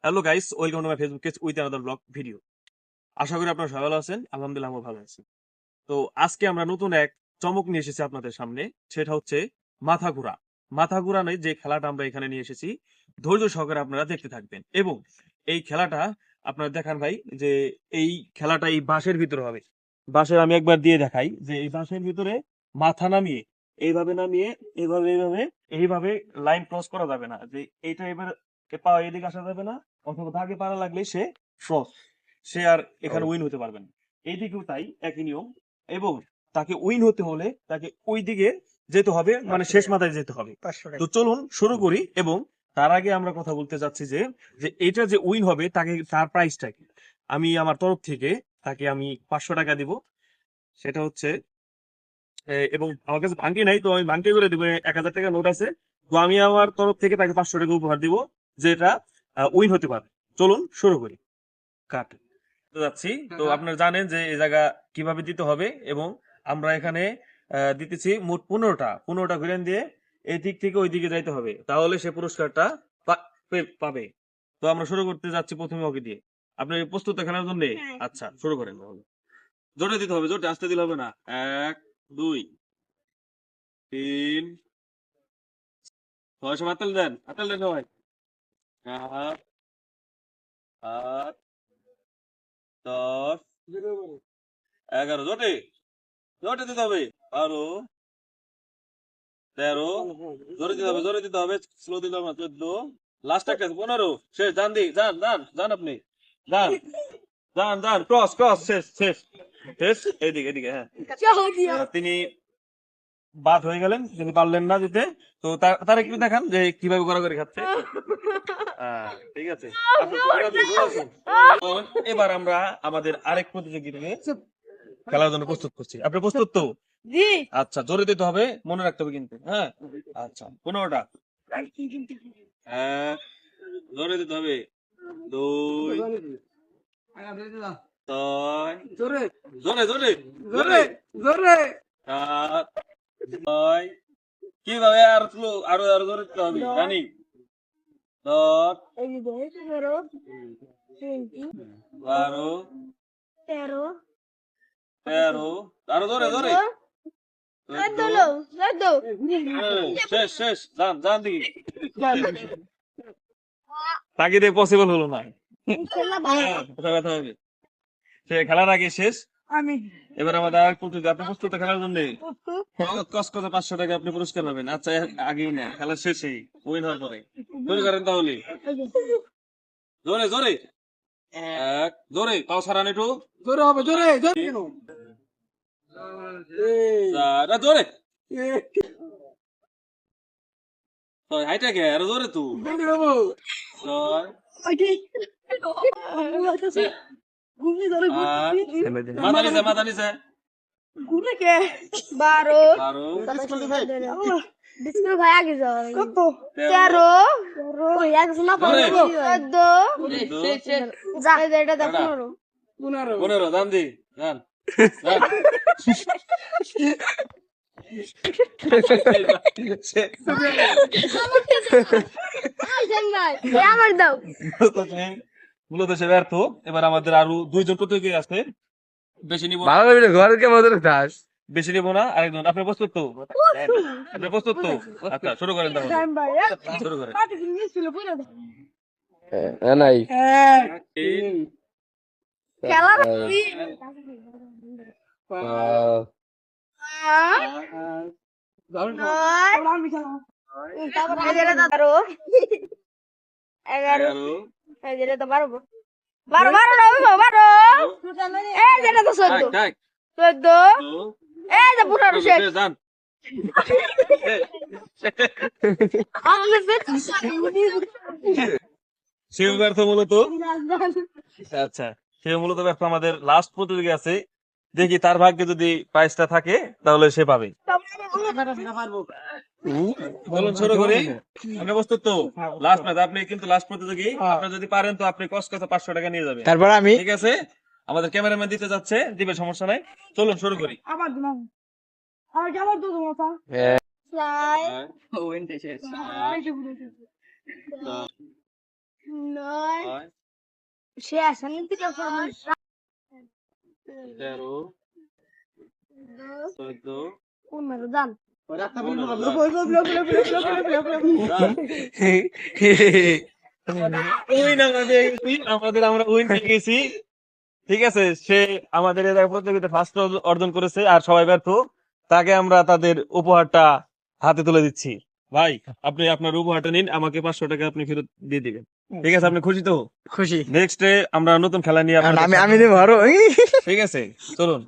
Hello guys, welcome to my Facebook page with another blog video. আশা করি আপনারা সবাই ভালো আছেন। আলহামদুলিল্লাহ আমরা ভালো আছি। তো আজকে আমরা নতুন এক চমক নিয়ে এসেছি আপনাদের সামনে। সেটা হচ্ছে মাথা ঘোরা। মাথা ঘোরানোর যে খেলাটা আমরা এখানে নিয়ে এসেছি, ধৈর্য সহকারে আপনারা দেখতে থাকবেন। এবং এই খেলাটা আপনারা দেখান ভাই, যে এই খেলাটা এই বাঁশের ভিতরে হবে। বাঁশের আমি একবার দিয়ে দেখাই যে এই বাঁশের ভিতরে মাথা নামিয়ে এইভাবে নামিয়ে এইভাবে এইভাবে এইভাবে লাইন ক্রস করা যাবে না, যে এইটা এবার পা এদিকে আসা যাবে না, অথবা তাকে পারা লাগলে সে ক্রস, সে আর এখানে উইন হতে পারবে না। এইদিকেও তাই একই নিয়ম। এবং তাকে উইন হতে হলে তাকে ওই দিকে যেতে হবে, মানে শেষ মাথায় যেতে হবে। তো চলুন শুরু করি। এবং তার আগে আমরা কথা বলতে চাচ্ছি যে যে এটা যে উইন হবে তাকে তার প্রাইসটা কি। আমি আমার তরফ থেকে তাকে আমি 500 টাকা দিব। সেটা হচ্ছে এবং আমার কাছে ভাঙ্কি নাই, তো আমি ভাঙ্কি করে দিব। 1000 টাকা নোট আছে, তো আমি আমার তরফ থেকে তাকে 500 টাকা উপহার দিব, যেটা উইন হতে পারে। চলুন শুরু করি। কাট যাচ্ছি। তো আপনারা জানেন যে এই জায়গা কিভাবে দিতে হবে। এবং আমরা এখানে দিতেছি মোট 15টা ঘুরেন দিয়ে এই দিক থেকে ওই দিকে যাইতে হবে, তাহলে সে পুরস্কারটা পাবে। তো আমরা শুরু করতে যাচ্ছি প্রথমে ওকে দিয়ে। আপনি প্রস্তুত খেলার জন্য? আচ্ছা, শুরু করেন তাহলে। জোরে দিতে হবে, জোরে, আসতে দিলে হবে না। 1 2 3 সবাই হাততালি দেন, হাততালি দেন সবাই। 7 8 10 11 জোরে জোরে দিতে হবে। 12 13 জোরে দিতে হবে, জোরে দিতে হবে, স্লো দিতে হবে না। 14 লাস্ট একটা 15 শেষ। যান দি, যান যান যান, আপনি যান যান যান, ক্রস ক্রস, শেষ শেষ শেষ। এদিকে এদিকে, হ্যাঁ। তিনি বাদ হয়ে গেলেন, তিনি পারলেন না দিতে। তো তারা একটু দেখান যে কিভাবে গড়াগড়ি খাচ্ছে। ঠিক আছে, আসুন, ঘোরা দিন, ঘোরা দিন। তো এবার আমরা আমাদের আরেক প্রতিযোগীকে খেলার জন্য প্রস্তুত করছি। আপনি প্রস্তুত তো? জি। আচ্ছা, জোরে দিতে হবে, মনে রাখতে হবে কিন্তু। হ্যাঁ, আচ্ছা, 15টা। 1 জোরে দিতে হবে। 2 3 জোরে জোরে জোরে জোরে জোরে 4 6 কিভাবে আর স্লো, আরো আরো জোরে দিতে হবে, জানি। 10 এই যে 11 12 13 13 আরো জোরে জোরে 14 শেষ শেষ। যান যান দিকে। তাকে দিয়ে পসিবল হলো না। কথা কথা হবে। সে খেলার আগে শেষ। আমি এবার আমাদের আর প্রস্তুতি। আপনি প্রস্তুত তো খেলার জন্য? কস করে 500 টাকা আপনি পুরস্কার পাবেন। আচ্ছা, আগেই না, খেলা শেষেই, উইন হওয়ার পরে। শুরু করেন তাহলে। জোরে জোরে 1 জোরে, পাও সারান একটু। জোরে হবে, জোরে জোরে কেন? 4 জোরে 6 হাইটা কে আরো জোরে তুই। জোরে হবো 6 ওইটি ঘুরে ধরে 8 মাথা নিচে, মাথা নিচে। ঘুরে কে 12 12 বিস্কুট ভাই আগে যাও কত 13 ওই একজন না 14 যা এটা দা 15 15 দাম দি, যান যান। আমার দাও মূলত সে ব্যর্থ। এবার আমাদের আরো 2জন প্রতিযোগী আছে, বেশি নিব না, ঘরের কে মদের দাস বেশি নিব না। আরেকজন, আপনি প্রস্তুত তো? আপনি প্রস্তুত তো? আচ্ছা, শুরু করেন তাহলে, শুরু করেন। নাই খেলা এগারো 11 যেটা তো 12 12 এই যেটা তো 14 এই যে 15 শেষ যান। সে ব্যর্থ মূলত। আচ্ছা, সে মূলত ব্যর্থ। আমাদের লাস্ট প্রতিযোগী আছে, দেখি তার ভাগ্যে যদি প্রাইসটা থাকে তাহলে সে পাবে। বলুন শুরু করি। আপনি প্রস্তুত তো? লাস্ট ম্যাচ, আপনি কিন্তু লাস্ট প্রতিযোগী। আপনি যদি পারেন তো আপনি কষ্ট করে 500 টাকা নিয়ে যাবেন। তারপর আমি ঠিক আছে, আমাদের ক্যামেরাম্যান দিতে যাচ্ছে, দিবে, সমস্যা নাই। চলুন শুরু করি। আবার দিলাম আর কেমন তো তোমার নয় সে আসেনি থেকে 13 14 15 দান আমরা উইন পেয়ে গেছি। ঠিক আছে, সে আমাদের এই প্রতিযোগিতা ফার্স্ট অর্জন করেছে আর সবাই ব্যর্থ। তাকে আমরা তাদের উপহারটা হাতে তুলে দিচ্ছি। ভাই, আপনি আপনার উপহারটা নিন, আমাকে 500 টাকা আপনি ফেরত দিয়ে দিবেন। ঠিক আছে, আপনি খুশি তো? খুশি নেক্সট আমরা নতুন খেলা নিয়ে আপনাদের আমি দেবো আরো ঠিক আছে, চলুন।